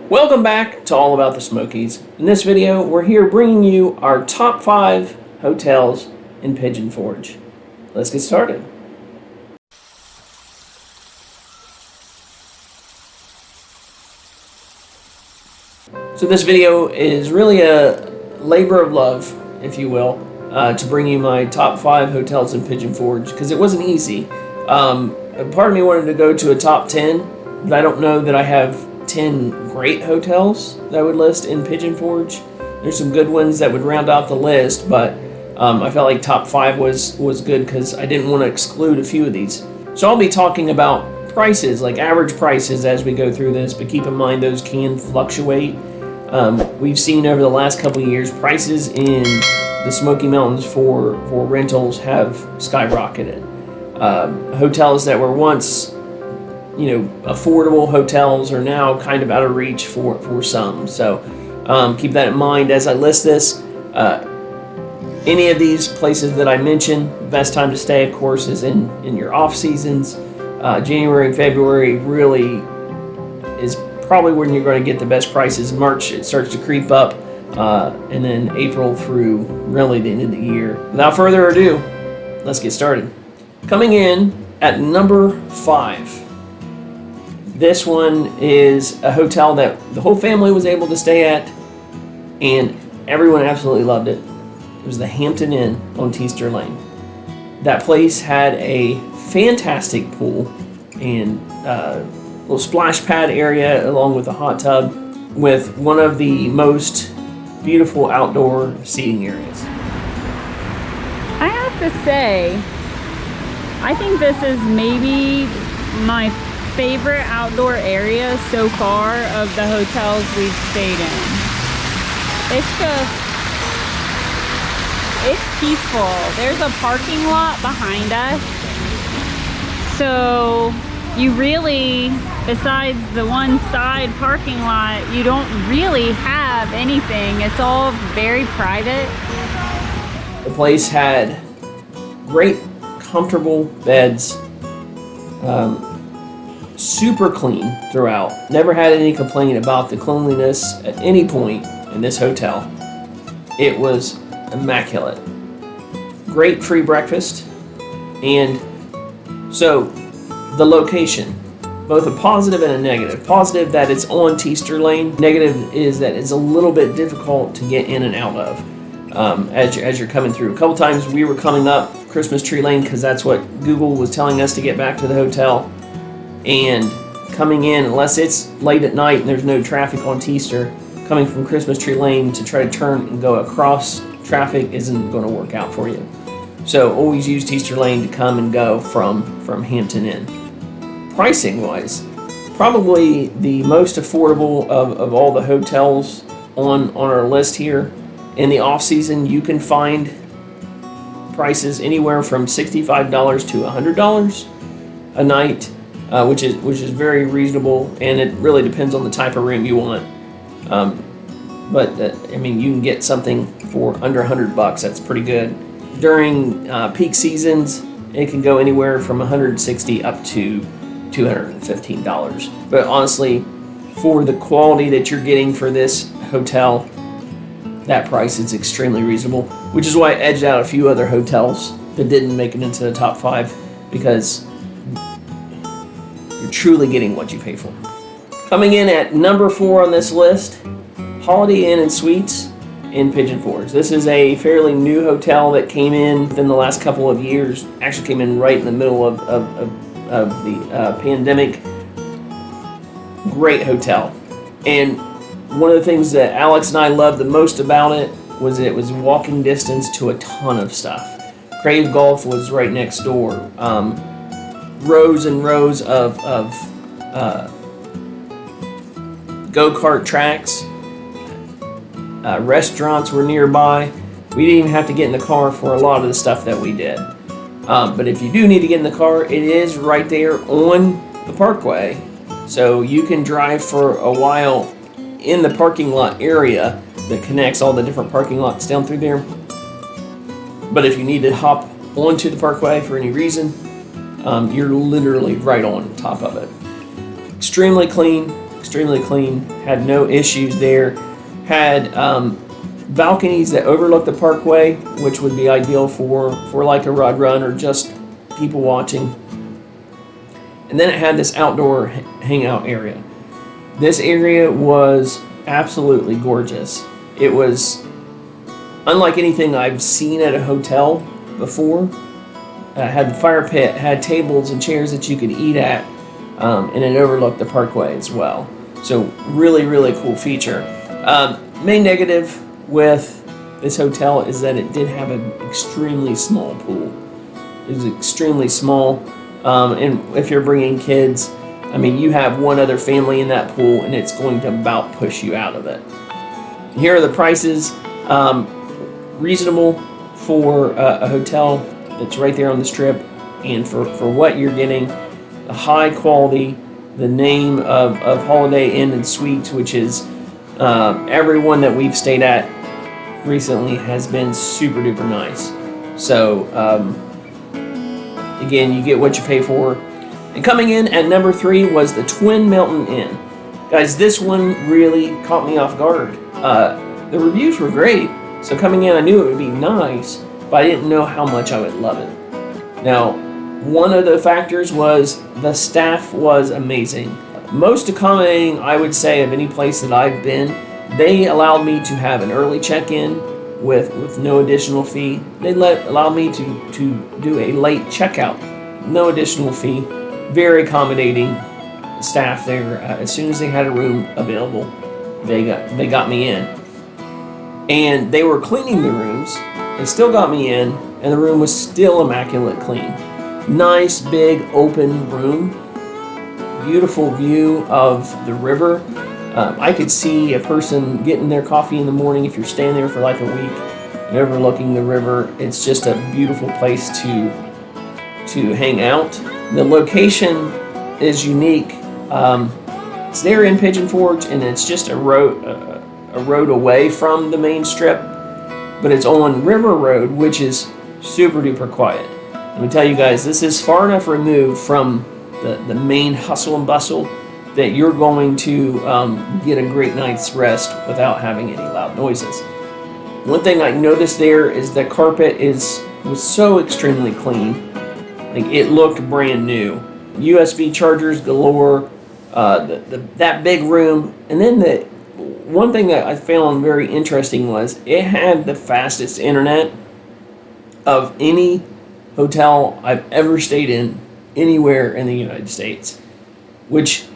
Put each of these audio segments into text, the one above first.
Welcome back to All About the Smokies. In this video, we're here bringing you our top 5 hotels in Pigeon Forge. Let's get started. So this video is really a labor of love, if you will, to bring you my top 5 hotels in Pigeon Forge, because it wasn't easy. Part of me wanted to go to a top 10, but I don't know that I have 10 great hotels that I would list in Pigeon Forge. There's some good ones that would round out the list, but I felt like top 5 was good because I didn't want to exclude a few of these. So I'll be talking about prices, like average prices as we go through this, but keep in mind those can fluctuate. We've seen over the last couple of years prices in the Smoky Mountains for rentals have skyrocketed. Hotels that were once affordable hotels are now kind of out of reach for some. So keep that in mind as I list this. Any of these places that I mentioned, best time to stay, of course, is in your off seasons. January and February really is probably when you're going to get the best prices. March, it starts to creep up, and then April through really the end of the year. Without further ado, let's get started. Coming in at number 5. This one is a hotel that the whole family was able to stay at, and everyone absolutely loved it. It was the Hampton Inn on Teaster Lane. That place had a fantastic pool and little splash pad area along with a hot tub with one of the most beautiful outdoor seating areas. I have to say, I think this is maybe my favorite outdoor area so far of the hotels we've stayed in. It's peaceful. There's a parking lot behind us, so you really, besides the one side parking lot, you don't really have anything. It's all very private. The place had great, comfortable beds, super clean throughout. Never had any complaint about the cleanliness at any point in this hotel. It was immaculate. Great free breakfast. And so the location, both a positive and a negative. Positive that it's on Teaster Lane. Negative is that it's a little bit difficult to get in and out of as you're coming through. A couple times we were coming up Christmas Tree Lane because that's what Google was telling us to get back to the hotel. And coming in, unless it's late at night and there's no traffic on Teaster, coming from Christmas Tree Lane to try to turn and go across traffic isn't going to work out for you. So always use Teaster Lane to come and go from Hampton Inn. Pricing wise, probably the most affordable of all the hotels on our list here. In the off season, you can find prices anywhere from $65 to $100 a night, which is very reasonable, and it really depends on the type of room you want. But I mean, you can get something for under $100. That's pretty good. During peak seasons, it can go anywhere from $160 up to $215. But honestly, for the quality that you're getting for this hotel, that price is extremely reasonable, which is why I edged out a few other hotels that didn't make it into the top 5, because you're truly getting what you pay for. Coming in at number 4 on this list, Holiday Inn and Suites in Pigeon Forge. This is a fairly new hotel that came in within the last couple of years. Actually came in right in the middle of the pandemic. Great hotel. And one of the things that Alex and I loved the most about it was walking distance to a ton of stuff. Crave Golf was right next door. Rows and rows of go-kart tracks. Restaurants were nearby. We didn't even have to get in the car for a lot of the stuff that we did. But if you do need to get in the car, it is right there on the parkway. So you can drive for a while in the parking lot area that connects all the different parking lots down through there. But if you need to hop onto the parkway for any reason, you're literally right on top of it. Extremely clean, extremely clean, had no issues there. Had balconies that overlook the parkway, which would be ideal for like a rod run or just people watching. And then it had this outdoor hangout area. This area was absolutely gorgeous. It was unlike anything I've seen at a hotel before. Had the fire pit, had tables and chairs that you could eat at, and it overlooked the parkway as well. So really, really cool feature. Main negative with this hotel is that it did have an extremely small pool. It was extremely small, and if you're bringing kids, I mean, you have one other family in that pool, and it's going to about push you out of it. Here are the prices. Reasonable for a hotel that's right there on the strip, and for what you're getting, the high quality, the name of Holiday Inn and Suites, which is everyone that we've stayed at recently has been super duper nice. So again, you get what you pay for. And coming in at number 3 was the Twin Mountain Inn. Guys, this one really caught me off guard. The reviews were great, so coming in I knew it would be nice, but I didn't know how much I would love it. Now, one of the factors was the staff was amazing. Most accommodating, I would say, of any place that I've been. They allowed me to have an early check-in with no additional fee. They allowed me to do a late checkout, no additional fee. Very accommodating staff there. As soon as they had a room available, they got me in. And they were cleaning the rooms. They still got me in, and the room was still immaculate clean. Nice, big, open room. Beautiful view of the river. I could see a person getting their coffee in the morning if you're staying there for like a week and overlooking the river. It's just a beautiful place to hang out. The location is unique. It's there in Pigeon Forge, and it's just a road away from the main strip, but it's on River Road, which is super duper quiet. Let me tell you guys, this is far enough removed from the main hustle and bustle that you're going to get a great night's rest without having any loud noises. One thing I noticed there is the carpet was so extremely clean. Like, it looked brand new. USB chargers galore, that big room. And then the one thing that I found very interesting was it had the fastest internet of any hotel I've ever stayed in anywhere in the United States, which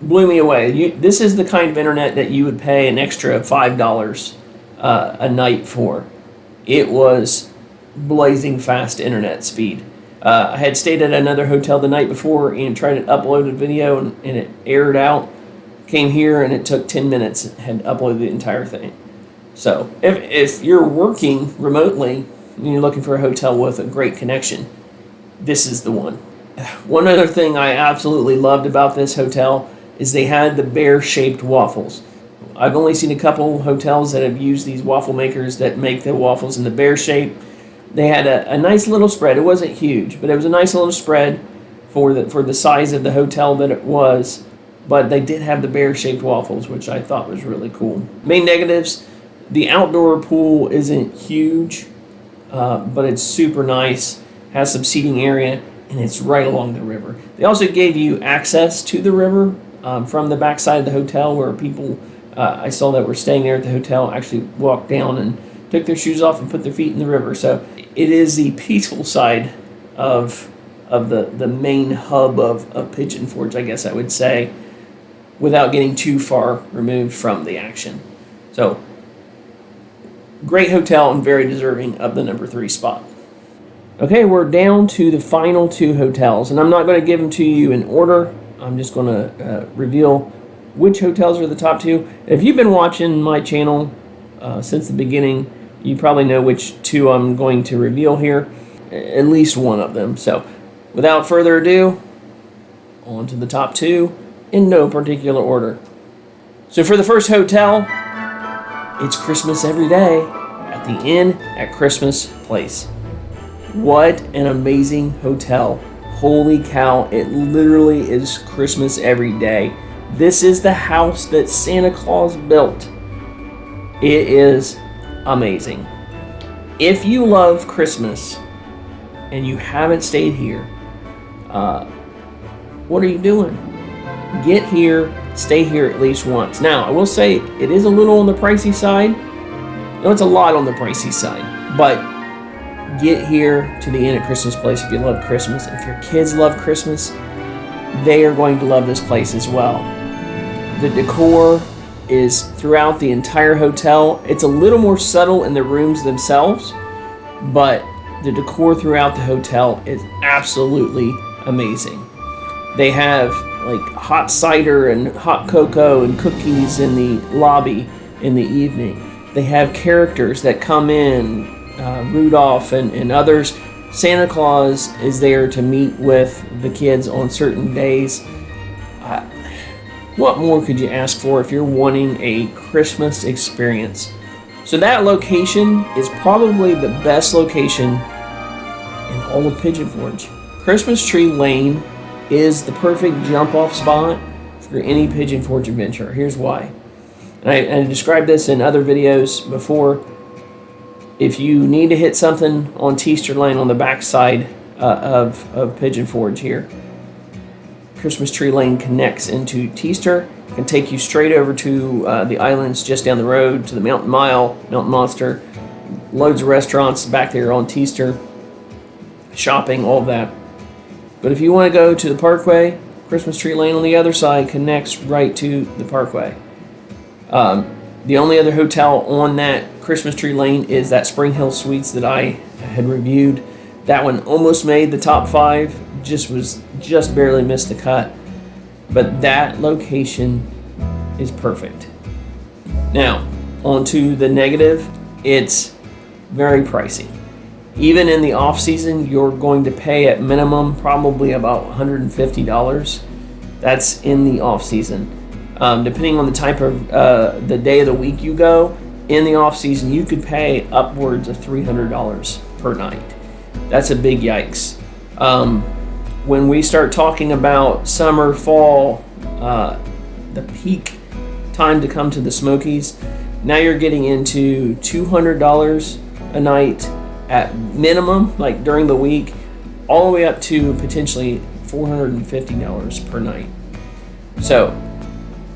blew me away. This is the kind of internet that you would pay an extra $5 a night for. It was blazing fast internet speed. I had stayed at another hotel the night before and tried to upload a video, and it errored out. Came here and it took 10 minutes and had uploaded the entire thing. So if you're working remotely and you're looking for a hotel with a great connection, this is the one. One other thing I absolutely loved about this hotel is they had the bear-shaped waffles. I've only seen a couple hotels that have used these waffle makers that make the waffles in the bear shape. They had a nice little spread. It wasn't huge, but it was a nice little spread for the size of the hotel that it was. But they did have the bear-shaped waffles, which I thought was really cool. Main negatives, the outdoor pool isn't huge, but it's super nice, has some seating area, and it's right along the river. They also gave you access to the river from the backside of the hotel, where people I saw that were staying there at the hotel actually walked down and took their shoes off and put their feet in the river. So it is the peaceful side of the main hub of Pigeon Forge, I guess I would say, without getting too far removed from the action. So, great hotel and very deserving of the number 3 spot. Okay, we're down to the final 2 hotels, and I'm not going to give them to you in order. I'm just going to reveal which hotels are the top 2. If you've been watching my channel since the beginning, you probably know which 2 I'm going to reveal here, at least one of them. So, without further ado, on to the top 2. In no particular order. So for the first hotel, it's Christmas every day at the Inn at Christmas Place. What an amazing hotel. Holy cow, it literally is Christmas every day. This is the house that Santa Claus built. It is amazing. If you love Christmas and you haven't stayed here, what are you doing? Get here, stay here at least once. Now, I will say it is a little on the pricey side. No, it's a lot on the pricey side, but get here to the Inn at Christmas Place if you love Christmas. If your kids love Christmas, they are going to love this place as well. The decor is throughout the entire hotel. It's a little more subtle in the rooms themselves, but the decor throughout the hotel is absolutely amazing. They have like hot cider and hot cocoa and cookies in the lobby in the evening. They have characters that come in, Rudolph and others. Santa Claus is there to meet with the kids on certain days. What more could you ask for if you're wanting a Christmas experience? So that location is probably the best location in all of Pigeon Forge. Christmas Tree Lane is the perfect jump-off spot for any Pigeon Forge adventure. Here's why. And I described this in other videos before. If you need to hit something on Teaster Lane on the backside of Pigeon Forge here, Christmas Tree Lane connects into Teaster. It can take you straight over to the islands just down the road, to the Mountain Mile, Mountain Monster. Loads of restaurants back there on Teaster. Shopping, all of that. But if you want to go to the Parkway, Christmas Tree Lane on the other side connects right to the Parkway. The only other hotel on that Christmas Tree Lane is that Spring Hill Suites that I had reviewed. That one almost made the top 5, just barely missed the cut. But that location is perfect. Now, on to the negative. It's very pricey. Even in the off season, you're going to pay at minimum probably about $150. That's in the off season. Depending on the type of the day of the week you go, in the off season you could pay upwards of $300 per night. That's a big yikes. When we start talking about summer, fall, the peak time to come to the Smokies, now you're getting into $200 a night at minimum, like during the week, all the way up to potentially $450 per night. So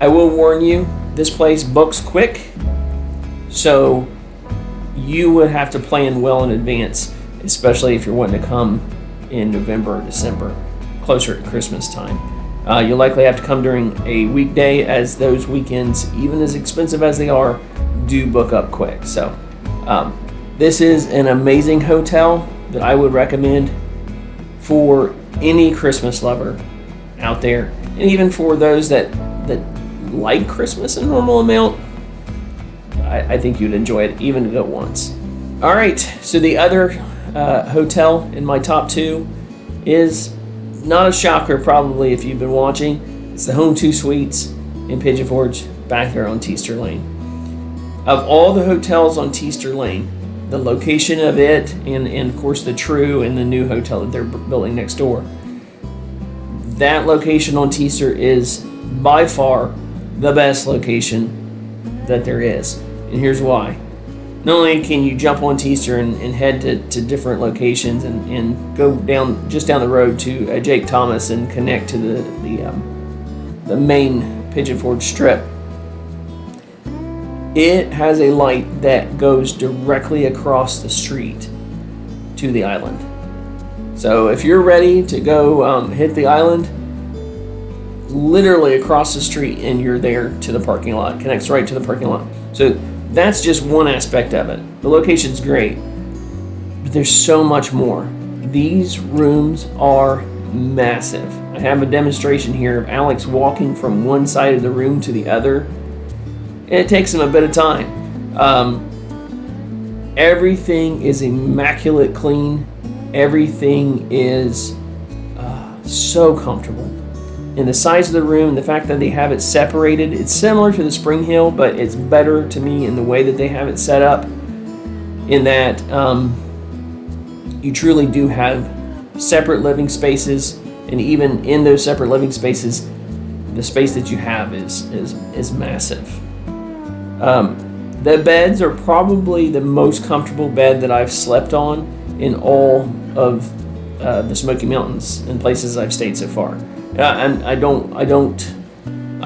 I will warn you, this place books quick, so you would have to plan well in advance, especially if you're wanting to come in November or December, closer to Christmas time. You'll likely have to come during a weekday, as those weekends, even as expensive as they are, do book up quick. So this is an amazing hotel that I would recommend for any Christmas lover out there, and even for those that like Christmas in normal amount. I think you'd enjoy it even to go once. All right, so the other hotel in my top 2 is not a shocker probably if you've been watching. It's the Home2 Suites in Pigeon Forge, back there on Teaster Lane. Of all the hotels on Teaster Lane, the location of it, and of course the True and the new hotel that they're building next door, that location on Teaster is by far the best location that there is. And here's why. Not only can you jump on Teaster and head to different locations and go just down the road to Jake Thomas and connect to the main Pigeon Forge strip, it has a light that goes directly across the street to the island. So if you're ready to go hit the island, literally across the street and you're there to the parking lot. Connects right to the parking lot. So that's just one aspect of it. The location's great, but there's so much more. These rooms are massive. I have a demonstration here of Alex walking from one side of the room to the other, and it takes him a bit of time. Everything is immaculate clean. Everything is so comfortable. And the size of the room, the fact that they have it separated, it's similar to the Spring Hill, but it's better to me in the way that they have it set up, in that you truly do have separate living spaces, and even in those separate living spaces, the space that you have is massive. The beds are probably the most comfortable bed that I've slept on in all of the Smoky Mountains and places I've stayed so far. And I'm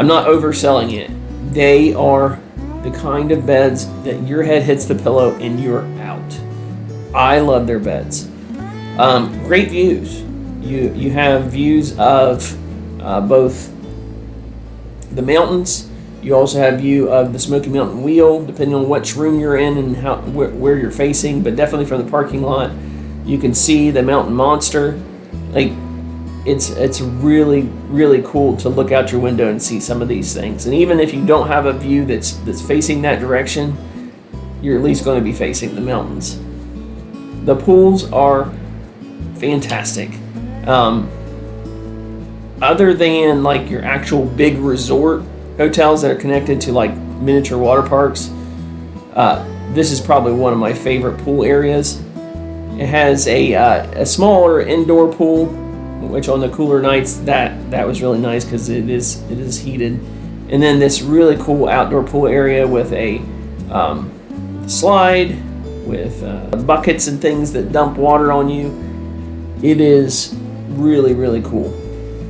not overselling it. They are the kind of beds that your head hits the pillow and you're out. I love their beds. Great views. You have views of both the mountains. You also have view of the Smoky Mountain Wheel, depending on which room you're in and where you're facing. But definitely from the parking lot, you can see the Mountain Monster. Like, it's really, really cool to look out your window and see some of these things. And even if you don't have a view that's facing that direction, you're at least going to be facing the mountains. The pools are fantastic. Other than like your actual big resort hotels that are connected to like miniature water parks, this is probably one of my favorite pool areas. It has a smaller indoor pool, which on the cooler nights that was really nice because it is heated, and then this really cool outdoor pool area with a slide with buckets and things that dump water on you. It is really, really cool.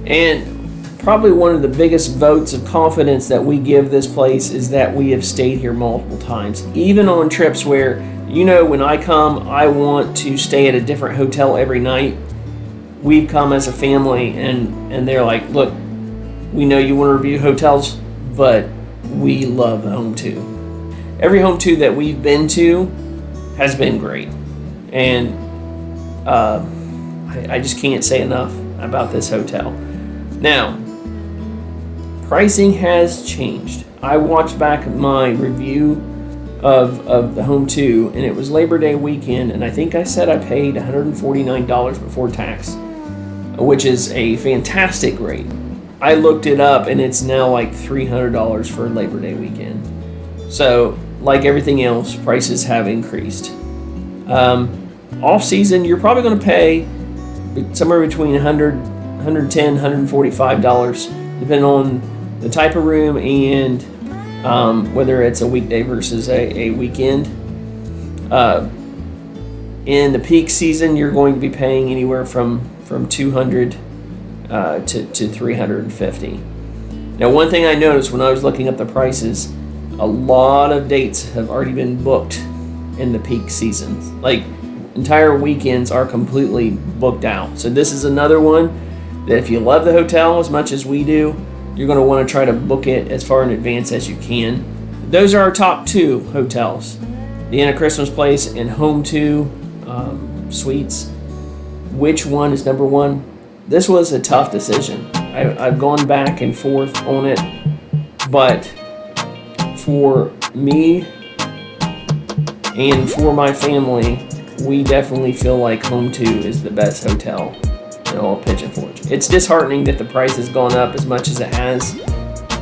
And probably one of the biggest votes of confidence that we give this place is that we have stayed here multiple times, even on trips where, when I come, I want to stay at a different hotel every night. We've come as a family and they're like, look, we know you want to review hotels, but we love Home2. Every Home2 that we've been to has been great. And I just can't say enough about this hotel. Now, pricing has changed. I watched back my review of the Home2, and it was Labor Day weekend, and I think I said I paid $149 before tax, which is a fantastic rate. I looked it up, and it's now like $300 for Labor Day weekend. So, like everything else, prices have increased. Off season, you're probably going to pay somewhere between $110, $145, depending on the type of room and whether it's a weekday versus a weekend. In the peak season, you're going to be paying anywhere from $200 to $350. Now, one thing I noticed when I was looking up the prices, a lot of dates have already been booked in the peak seasons. Like, entire weekends are completely booked out. So this is another one that if you love the hotel as much as we do, you're going to want to try to book it as far in advance as you can. Those are our top two hotels, the Inn at Christmas Place and Home2 Suites. Which one is number one? This was a tough decision. I've gone back and forth on it, but for me and for my family, we definitely feel like Home2 is the best hotel in all of Pigeon Forge. It's disheartening that the price has gone up as much as it has.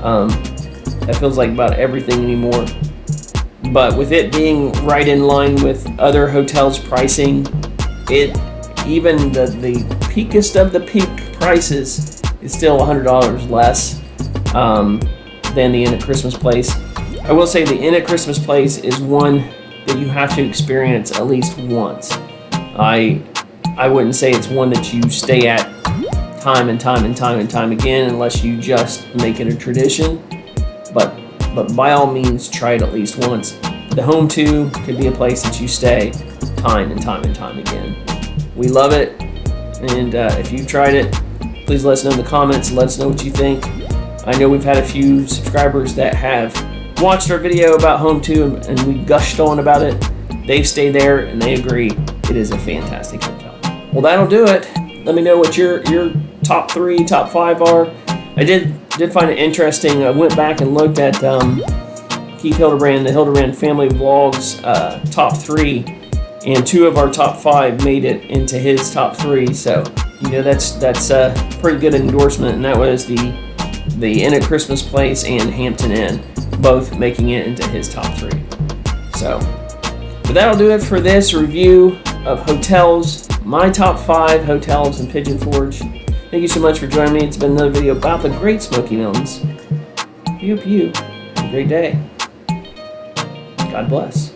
That feels like about everything anymore. But with it being right in line with other hotels' pricing, even the peakest of the peak prices is still $100 less than the Inn at Christmas Place. I will say the Inn at Christmas Place is one that you have to experience at least once. I wouldn't say it's one that you stay at time and time and time and time again unless you just make it a tradition. But by all means, try it at least once. The Home2 could be a place that you stay time and time and time again. We love it, and if you've tried it, please let us know in the comments and let us know what you think. I know we've had a few subscribers that have watched our video about Home2 and we gushed on about it. They've stayed there and they agree it is a fantastic hotel. Well, that'll do it. Let me know what your top 3, top 5 are. I did find it interesting. I went back and looked at Keith Hildebrand, the Hildebrand Family Vlogs top 3, and 2 of our top 5 made it into his top 3. So that's a pretty good endorsement, and that was the Inn at Christmas Place and Hampton Inn, both making it into his top 3. So, but that'll do it for this review of hotels, my top 5 hotels in Pigeon Forge. Thank Thank you so much for joining me. It's been another video about the Great Smoky Mountains. We hope you have a great day. God bless.